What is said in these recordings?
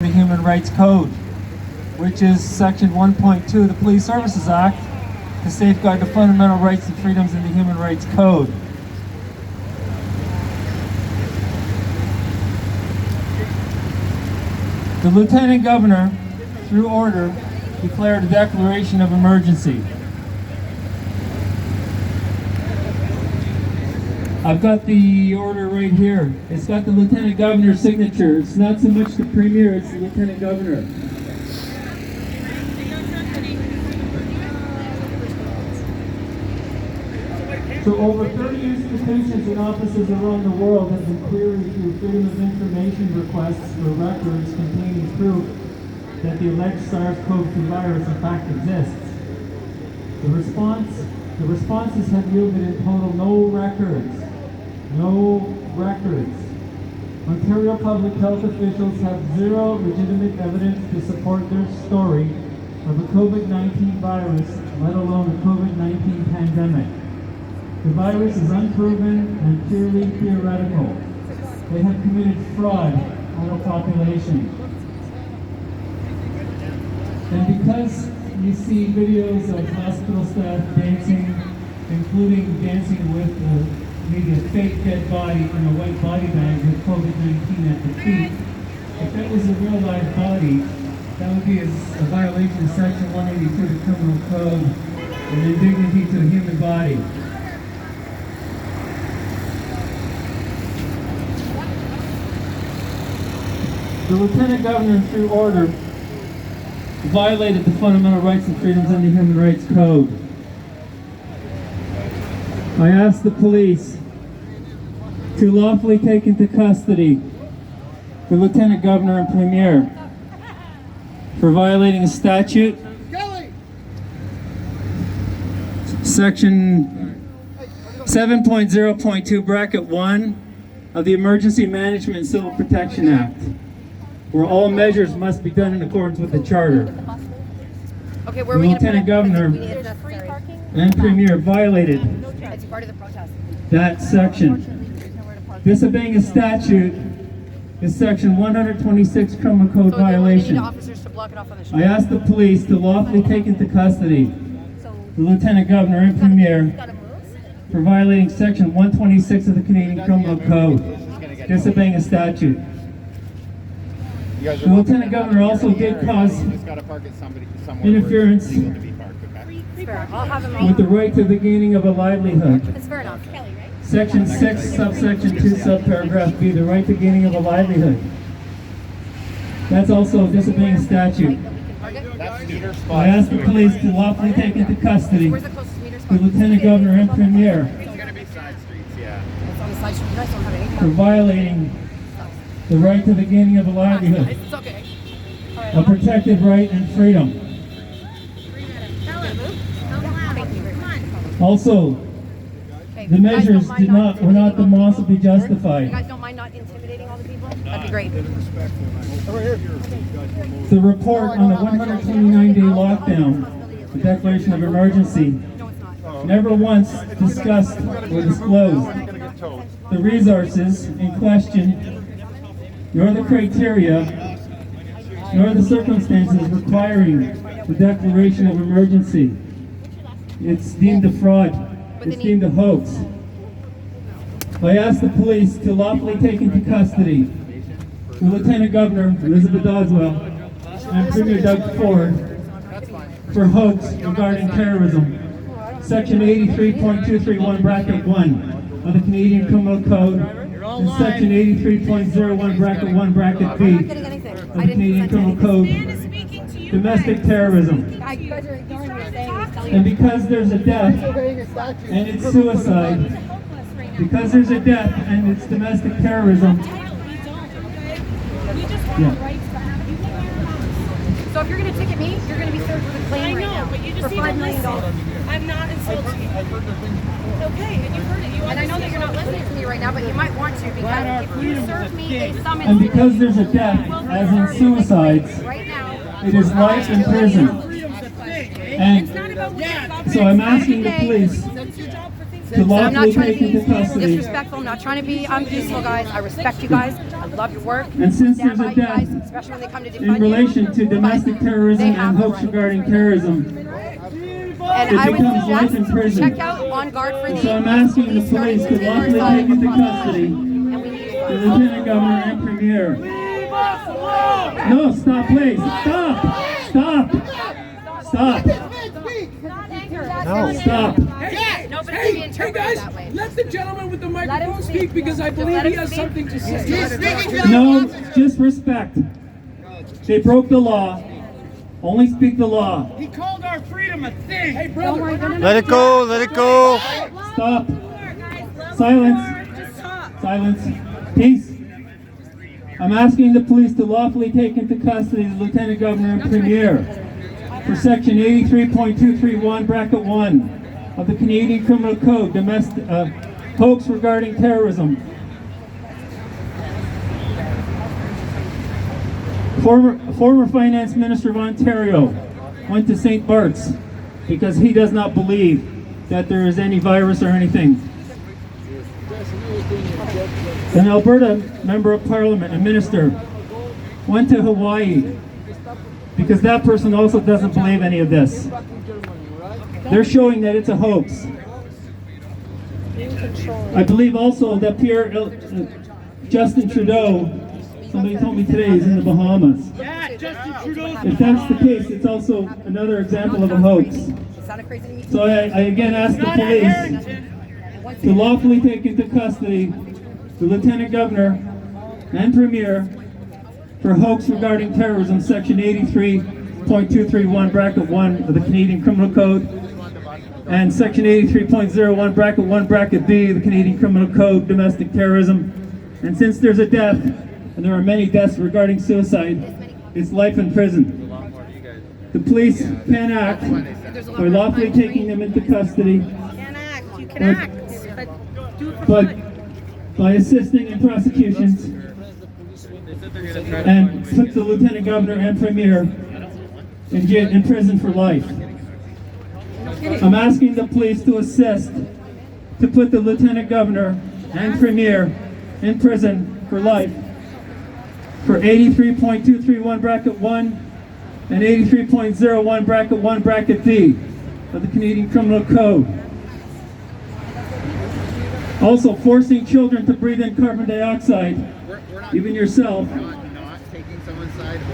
The Human Rights Code, which is Section 1.2 of the Police Services Act, to safeguard the fundamental rights and freedoms in the Human Rights Code. The Lieutenant Governor, through order, declared a declaration of emergency. I've got the order right here. It's got the Lieutenant Governor's signature. It's not so much the Premier, it's the Lieutenant Governor. So over 30 institutions and offices around the world have been queried through Freedom of Information requests for records containing proof that the alleged SARS-CoV-2 virus in fact exists. The responses have yielded in total no records. Ontario public health officials have zero legitimate evidence to support their story of a COVID-19 virus, let alone a COVID-19 pandemic. The virus is unproven and purely theoretical. They have committed fraud on the population. And because you see videos of hospital staff dancing, including dancing with maybe a fake dead body in a white body bag with COVID-19 at the feet, if that was a real live body, that would be a violation of Section 182 of the Criminal Code and indignity to a human body. The Lieutenant Governor, through order, violated the fundamental rights and freedoms in the Human Rights Code. I asked the police to lawfully take into custody the Lieutenant Governor and Premier for violating a statute, Section 7.0.2 bracket 1 of the Emergency Management and Civil Protection Act, where all measures must be done in accordance with the Charter. Okay, the Lieutenant Governor and Premier violated that section. Disobeying a statute is Section 126 Criminal Code violation. I asked the police to lawfully take into custody the Lieutenant Governor and Premier for violating Section 126 of the Canadian Criminal Code, disobeying a statute. The Lieutenant Governor also did cause interference with the right to the gaining of a livelihood. Section 6, subsection 2, subparagraph B, the right to gaining of a livelihood. That's also disobeying a statute. I asked the police to lawfully take into custody the Lieutenant Governor and Premier for violating the right to the gaining of a livelihood, a protected right and freedom. Also, the measures were not demonstrably justified. You guys don't mind not intimidating all the people? That'd be great. The report on the 129-day lockdown, the declaration of emergency, never once discussed or disclosed the resources in question, nor the criteria, nor the circumstances requiring the declaration of emergency. It's deemed a fraud. It's deemed a hoax. I asked the police to lawfully take into custody the Lieutenant Governor, Elizabeth Doddswell, and Premier Doug Ford for hoax regarding terrorism. Section 83.231 bracket 1 of the Canadian Criminal Code and Section 83.01 bracket 1 bracket B of the Canadian Criminal Code, domestic terrorism. And because there's a death and it's suicide, because there's a death and it's domestic terrorism. So if you're going to ticket me, you're going to be served with a claim right now. But you just for need $5 to million. listen. I'm not insulting you. Okay, and you heard it. You And I know that you're not listening to me right now, but you might want to, because if you serve me a summons, And because there's a death, as in suicides, right now, it is life in prison. And so I'm asking the police to So I'm not lawfully trying take to into be custody. disrespectful. I'm not trying to be unpeaceful, guys. I respect you guys. I love your work. And since Stand there's a by you death guys, especially when they come to defund in relation you. to domestic But terrorism they have and the hoax right. regarding terrorism, And it I would becomes life in suggest prison. check out On Guard for Thee. So I'm asking the He's starting police to take our lawfully side take into across the custody country, and we need the it. Lieutenant Governor and Premier. No, stop, please. Stop. Stop. Stop. No. Stop. Nobody Hey, can be hey interpreted guys, that way. let the gentleman with the microphone speak. speak because I believe Let he him has speak. something to say. No, just respect. They broke the law. Only speak the law. He called our freedom a thing. Hey brother, Let it go, let it go. Stop. Silence. Silence. Peace. I'm asking the police to lawfully take into custody the Lieutenant Governor and Premier for Section 83.231, Bracket 1 of the Canadian Criminal Code, domestic hoax regarding terrorism. Former Finance Minister of Ontario went to St. Bart's because he does not believe that there is any virus or anything. An Alberta Member of Parliament, a minister, went to Hawaii because that person also doesn't believe any of this. They're showing that it's a hoax. I believe also that Justin Trudeau, somebody told me today, is in the Bahamas. Yeah, Justin Trudeau's If that's the case, it's also another example of a hoax. It sounded crazy to me. So I again ask the not at police Harrington. to lawfully take into custody the Lieutenant Governor and Premier for hoax regarding terrorism, Section 83.231, Bracket 1 of the Canadian Criminal Code, and Section 83.01, Bracket 1, Bracket B of the Canadian Criminal Code, domestic terrorism. And since there's a death, and there are many deaths regarding suicide, it's life in prison. The police can act by lawfully taking them into custody, you can act, but do it for but fun. by assisting in prosecutions and put the Lieutenant Governor and Premier in prison for life. I'm asking the police to assist to put the Lieutenant Governor and Premier in prison for life for 83.231 Bracket 1 and 83.01 Bracket 1 Bracket D of the Canadian Criminal Code. Also, forcing children to breathe in carbon dioxide, even yourself,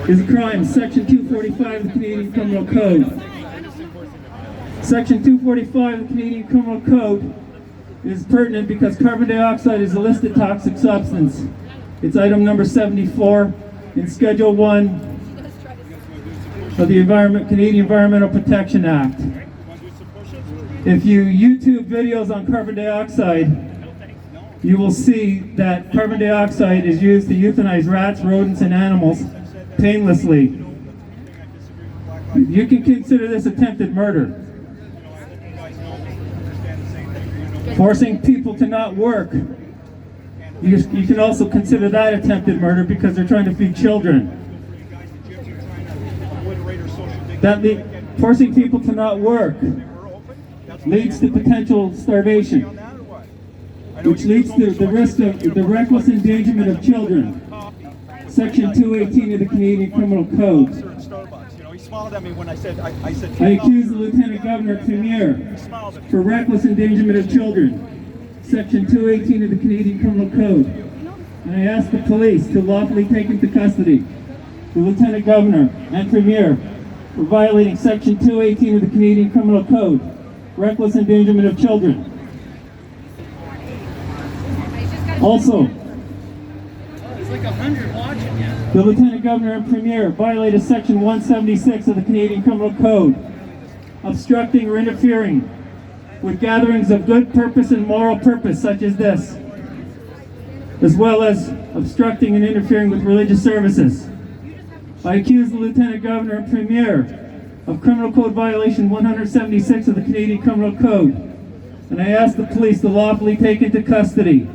is a crime. Section 245 of the Canadian Criminal Code. Section 245 of the Canadian Criminal Code is pertinent because carbon dioxide is a listed toxic substance. It's item number 74 in Schedule 1 of the Canadian Environmental Protection Act. If you YouTube videos on carbon dioxide, you will see that carbon dioxide is used to euthanize rats, rodents, and animals painlessly. You can consider this attempted murder. Forcing people to not work, you can also consider that attempted murder because they're trying to feed children. Forcing people to not work leads to potential starvation, which leads to the risk of the reckless endangerment of children. Section 218 of the Canadian Criminal Code. He smiled at me when I said, I said, I accuse the Lieutenant Governor Premier for reckless endangerment of children. Section 218 of the Canadian Criminal Code. And I ask the police to lawfully take into custody the Lieutenant Governor and Premier for violating Section 218 of the Canadian Criminal Code, reckless endangerment of children. Also, the Lieutenant Governor and Premier violated Section 176 of the Canadian Criminal Code, obstructing or interfering with gatherings of good purpose and moral purpose such as this, as well as obstructing and interfering with religious services. I accuse the Lieutenant Governor and Premier of Criminal Code violation 176 of the Canadian Criminal Code, and I ask the police to lawfully take into custody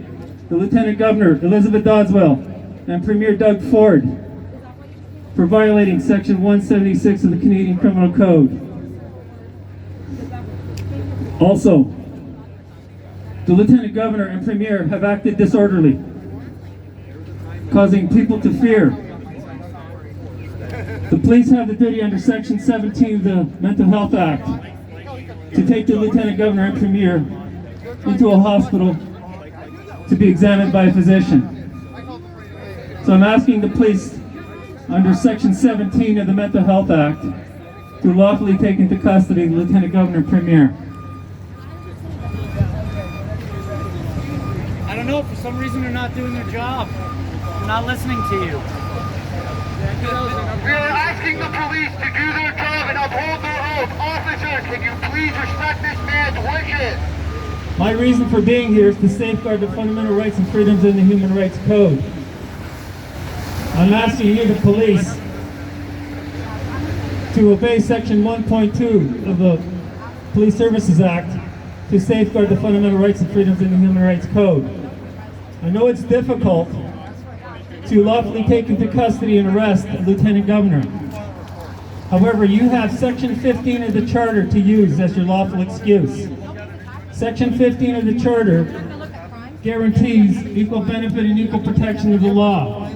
the Lieutenant Governor, Elizabeth Dodswell, and Premier Doug Ford for violating Section 176 of the Canadian Criminal Code. Also, The Lieutenant Governor and Premier have acted disorderly, causing people to fear. The police have the duty under Section 17 of the Mental Health Act to take the Lieutenant Governor and Premier into a hospital to be examined by a physician. So I'm asking the police under Section 17 of the Mental Health Act to lawfully take into custody the Lieutenant Governor and Premier. I don't know, for some reason they're not doing their job. They're not listening to you. We are asking the police to do their job and uphold their oath. Officer, can you please respect this man's wishes? My reason for being here is to safeguard the fundamental rights and freedoms in the Human Rights Code. I'm asking you, the police, to obey Section 1.2 of the Police Services Act to safeguard the fundamental rights and freedoms in the Human Rights Code. I know it's difficult to lawfully take into custody and arrest a Lieutenant Governor. However, you have Section 15 of the Charter to use as your lawful excuse. Section 15 of the Charter guarantees equal benefit and equal protection of the law.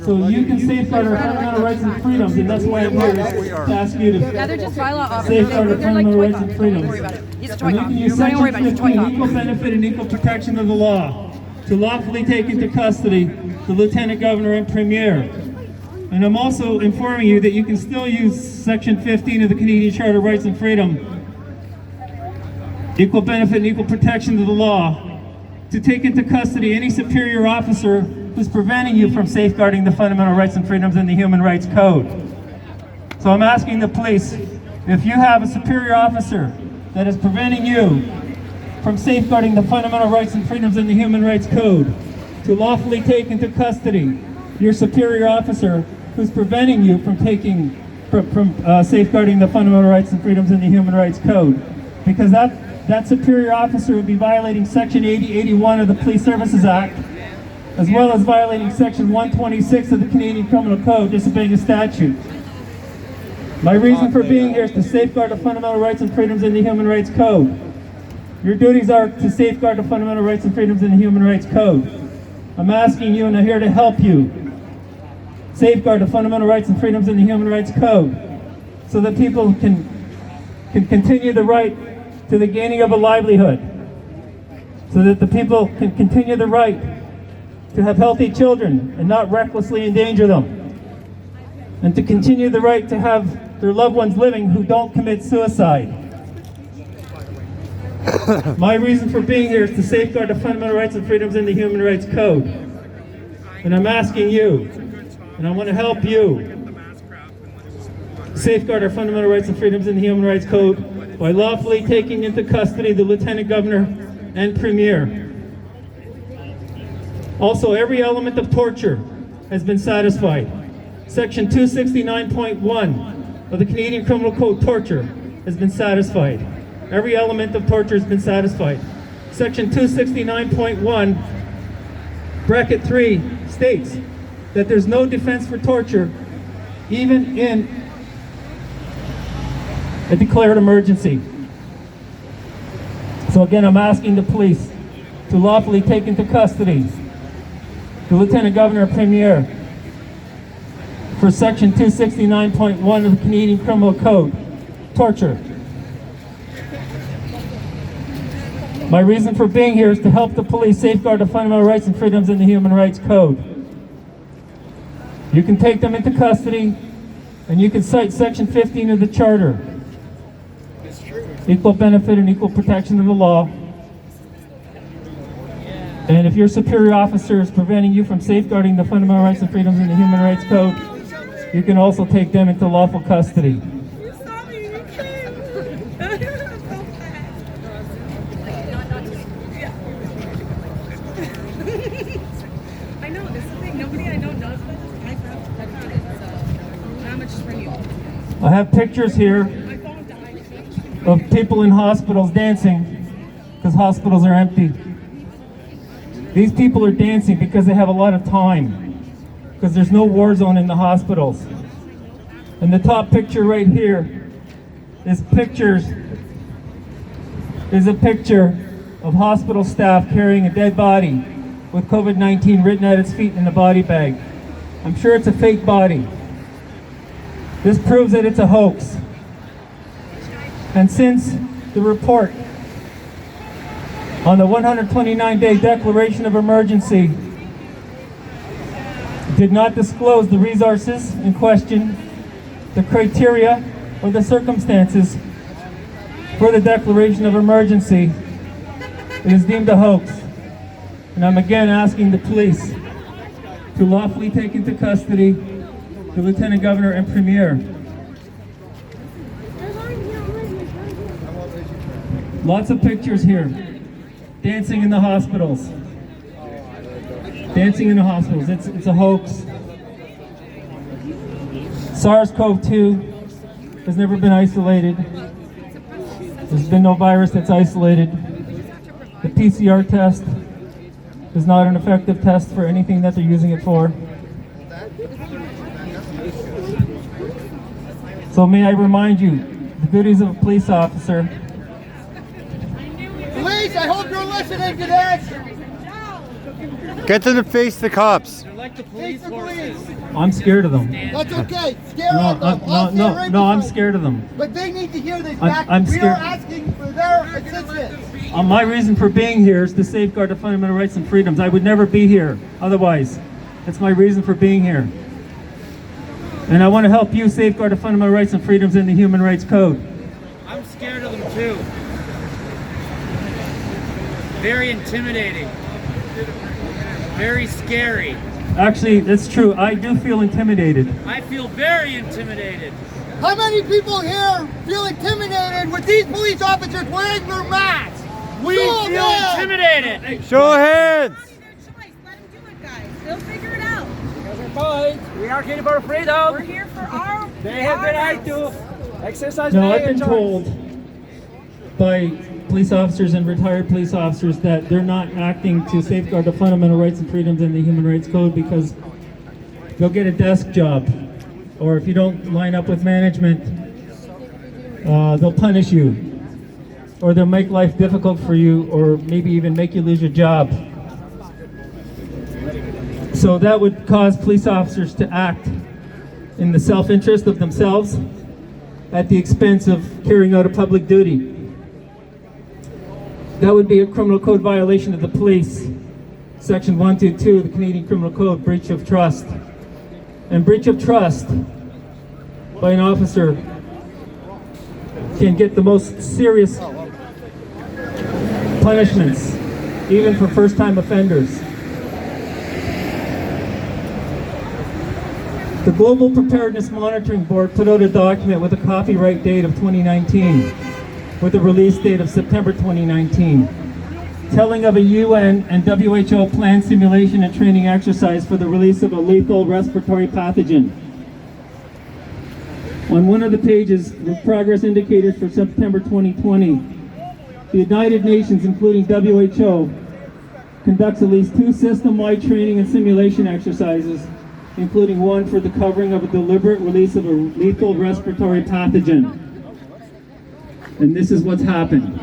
So you can safeguard our fundamental rights and freedoms, and that's why I'm here to ask you Yeah, they're to just bylaw officers. safeguard our They're like fundamental toy rights cops. and freedoms. Don't worry about it. He's a toy And you cop. can use Don't worry Section about it. He's a toy 15, cop. equal benefit and equal protection of the law, to lawfully take into custody the Lieutenant Governor and Premier. And I'm also informing you that you can still use Section 15 of the Canadian Charter of Rights and Freedom, equal benefit and equal protection of the law, to take into custody any superior officer who's preventing you from safeguarding the fundamental rights and freedoms in the Human Rights Code. So I'm asking the police, if you have a superior officer that is preventing you from safeguarding the fundamental rights and freedoms in the Human Rights Code, to lawfully take into custody your superior officer who's preventing you from safeguarding the fundamental rights and freedoms in the Human Rights Code, because that superior officer would be violating Section 8081 of the Police Services Act, as well as violating Section 126 of the Canadian Criminal Code, disobeying a statute. My reason for being here is to safeguard the fundamental rights and freedoms in the Human Rights Code. Your duties are to safeguard the fundamental rights and freedoms in the Human Rights Code. I'm asking you, and I'm here to help you safeguard the fundamental rights and freedoms in the Human Rights Code, so that people can continue the right to the gaining of a livelihood, so that the people can continue the right to have healthy children and not recklessly endanger them, and to continue the right to have their loved ones living who don't commit suicide. My reason for being here is to safeguard the fundamental rights and freedoms in the Human Rights Code. And I'm asking you, and I want to help you, safeguard our fundamental rights and freedoms in the Human Rights Code by lawfully taking into custody the Lieutenant Governor and Premier. Also, every element of torture has been satisfied. Section 269.1 of the Canadian Criminal Code, torture, has been satisfied. Every element of torture has been satisfied. Section 269.1, bracket 3, states that there's no defense for torture, even in a declared emergency. So again, I'm asking the police to lawfully take into custody the Lieutenant Governor and Premier for Section 269.1 of the Canadian Criminal Code, torture. My reason for being here is to help the police safeguard the fundamental rights and freedoms in the Human Rights Code. You can take them into custody, and you can cite Section 15 of the Charter, equal benefit and equal protection of the law. And if your superior officer is preventing you from safeguarding the fundamental rights and freedoms in the Human Rights Code, you can also take them into lawful custody. You saw me, you came. I know, this is the thing. Nobody I know does this. I found it. So, how much is for you? I have pictures here My phone died. of people in hospitals dancing because hospitals are empty. These people are dancing because they have a lot of time, because there's no war zone in the hospitals. And the top picture right here is a picture of hospital staff carrying a dead body with COVID-19 written at its feet in a body bag. I'm sure it's a fake body. This proves that it's a hoax. And since the report on the 129-day declaration of emergency did not disclose the resources in question, the criteria, or the circumstances for the declaration of emergency, it is deemed a hoax. And I'm again asking the police to lawfully take into custody the Lieutenant Governor and Premier. Lots of pictures here. Dancing in the hospitals. Dancing in the hospitals. It's a hoax. SARS-CoV-2 has never been isolated. There's been no virus that's isolated. The PCR test is not an effective test for anything that they're using it for. So may I remind you, the duties of a police officer. Police, I hope you're listening to this. Get them to face the cops. They're like the Face police the forces. police. I'm scared of them. That's okay. Scare of them. No, I'm scared of them. But they need to hear this I'm back. We scared. are asking for their assistance. My reason for being here is to safeguard the fundamental rights and freedoms. I would never be here otherwise. That's my reason for being here. And I want to help you safeguard the fundamental rights and freedoms in the Human Rights Code. I'm scared of them too. Very intimidating. Very scary. Actually, that's true. I do feel intimidated. I feel very intimidated. How many people here feel intimidated with these police officers wearing their masks? We feel intimidated. Show of hands. It's their choice. Let them do it, guys. They'll figure it out. We are here for freedom. We're here for our. They have the right to exercise No, their I've been choice. told by police officers and retired police officers that they're not acting to safeguard the fundamental rights and freedoms in the Human Rights Code because they'll get a desk job, or if you don't line up with management, they'll punish you, or they'll make life difficult for you, or maybe even make you lose your job. So that would cause police officers to act in the self-interest of themselves at the expense of carrying out a public duty. That would be a criminal code violation of the police. Section 122 of the Canadian Criminal Code, breach of trust. And breach of trust by an officer can get the most serious punishments, even for first-time offenders. The Global Preparedness Monitoring Board put out a document with a copyright date of 2019, with a release date of September 2019, telling of a UN and WHO planned simulation and training exercise for the release of a lethal respiratory pathogen. On one of the pages were progress indicators for September 2020. The United Nations, including WHO, conducts at least 2 system-wide training and simulation exercises, including one for the covering of a deliberate release of a lethal respiratory pathogen. And this is what's happened.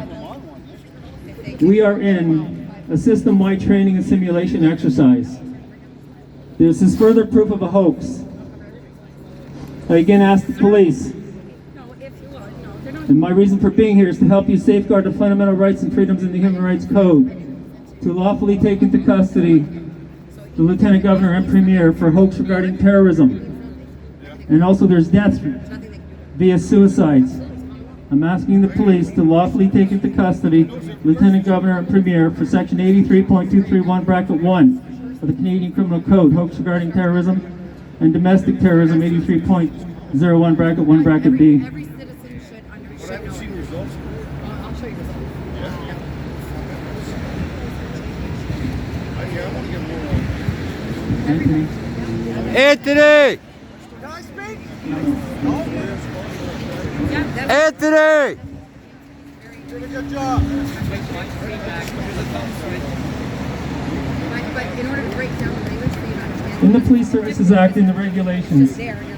We are in a system-wide training and simulation exercise. This is further proof of a hoax. I again ask the police, and my reason for being here is to help you safeguard the fundamental rights and freedoms in the Human Rights Code, to lawfully take into custody the Lieutenant Governor and Premier for hoax regarding terrorism. And also there's deaths via suicides. I'm asking the police to lawfully take into custody Lieutenant Governor and Premier for Section 83.231 bracket 1 of the Canadian Criminal Code, hoax regarding terrorism, and domestic terrorism 83.01 bracket 1 bracket B. Every citizen should understand. I'll show you this. Anthony? Anthony! Can I speak? Anthony! Did a good job. But in order to break down the language for you to understand. In the Police Services Act and the regulations, There, and then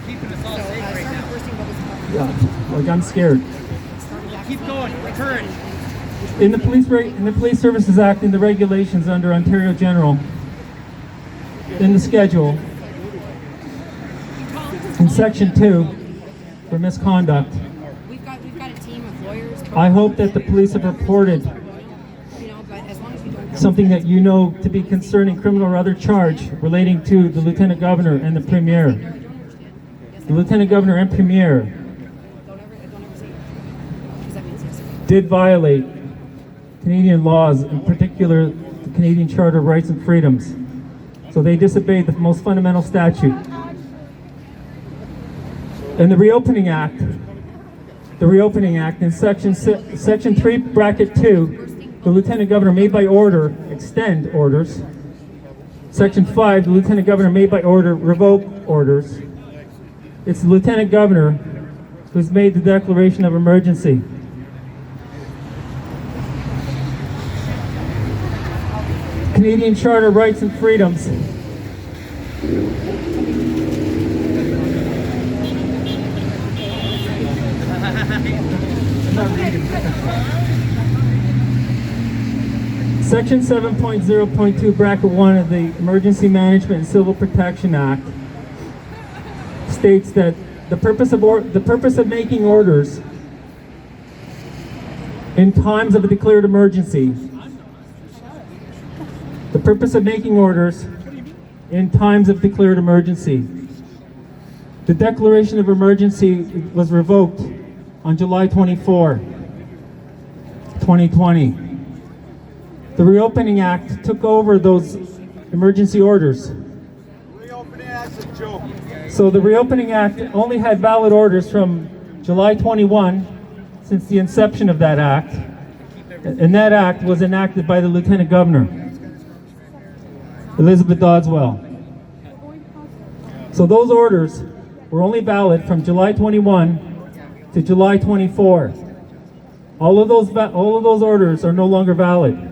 they keeping us all safe right now. First thing, what was yeah, like I'm scared. Keep going. Courage. In the Police Services Act and the regulations under Ontario General, in the schedule, in Section 2, for misconduct, We've got a team of lawyers. I hope that the police have reported You know, but as long as we don't. something that you know to be concerning criminal or other charge relating to the Lieutenant Governor and the Premier. The Lieutenant Governor and Premier Don't ever say it. Because that means yes. did violate Canadian laws, in particular the Canadian Charter of Rights and Freedoms. So they disobeyed the most fundamental statute. And the Reopening Act in Section 3, Bracket 2, the Lieutenant Governor may by order extend orders. Section 5, the Lieutenant Governor may by order revoke orders. It's the Lieutenant Governor who's made the declaration of emergency. Canadian Charter of Rights and Freedoms. Section 7.0.2, Bracket 1 of the Emergency Management and Civil Protection Act states that the purpose of making orders in times of a declared emergency. The purpose of making orders in times of declared emergency. The declaration of emergency was revoked on July 24, 2020. The Reopening Act took over those emergency orders. Reopening Act's a joke. So the Reopening Act only had valid orders from July 21, since the inception of that act. And that act was enacted by the Lieutenant Governor, Elizabeth Dodswell. So those orders were only valid from July 21 to July 24. All of those orders are no longer valid.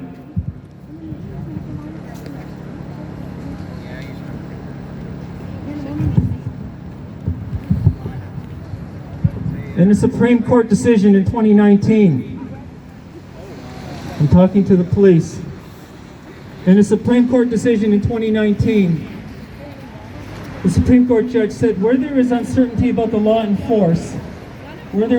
In a Supreme Court decision in 2019, I'm talking to the police. In a Supreme Court decision in 2019, the Supreme Court judge said, where there is uncertainty about the law in force, it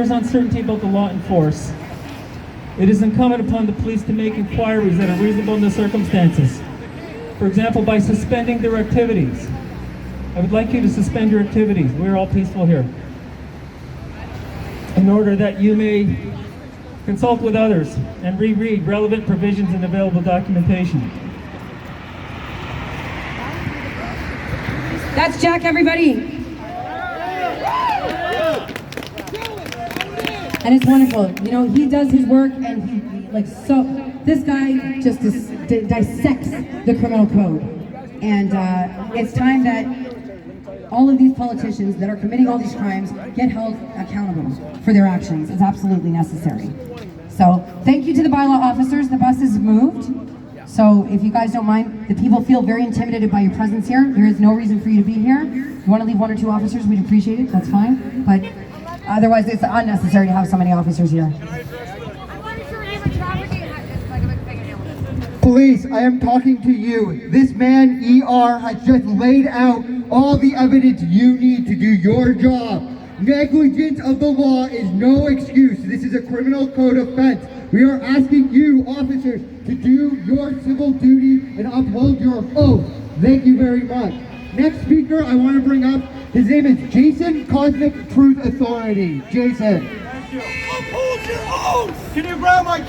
is incumbent upon the police to make inquiries that are reasonable in the circumstances. For example, by suspending their activities. I would like you to suspend your activities. We're all peaceful here. In order that you may consult with others and reread relevant provisions and available documentation. That's Jack, everybody. And it's wonderful. You know, he does his work and this guy just dissects the criminal code. And it's time that all of these politicians that are committing all these crimes get held accountable for their actions. It's absolutely necessary. So thank you to the bylaw officers. The bus is moved. So if you guys don't mind, the people feel very intimidated by your presence here. There is no reason for you to be here. If you want to leave 1 or 2 officers, we'd appreciate it. That's fine. But otherwise, it's unnecessary to have so many officers here. Police, I am talking to you. This man, ER, has just laid out all the evidence you need to do your job. Negligence of the law is no excuse. This is a criminal code offense. We are asking you, officers, to do your civil duty and uphold your oath. Thank you very much. Next speaker I want to bring up, his name is Jason, Cosmic Truth Authority. Jason. Thank you. Uphold your oath! Can you grab my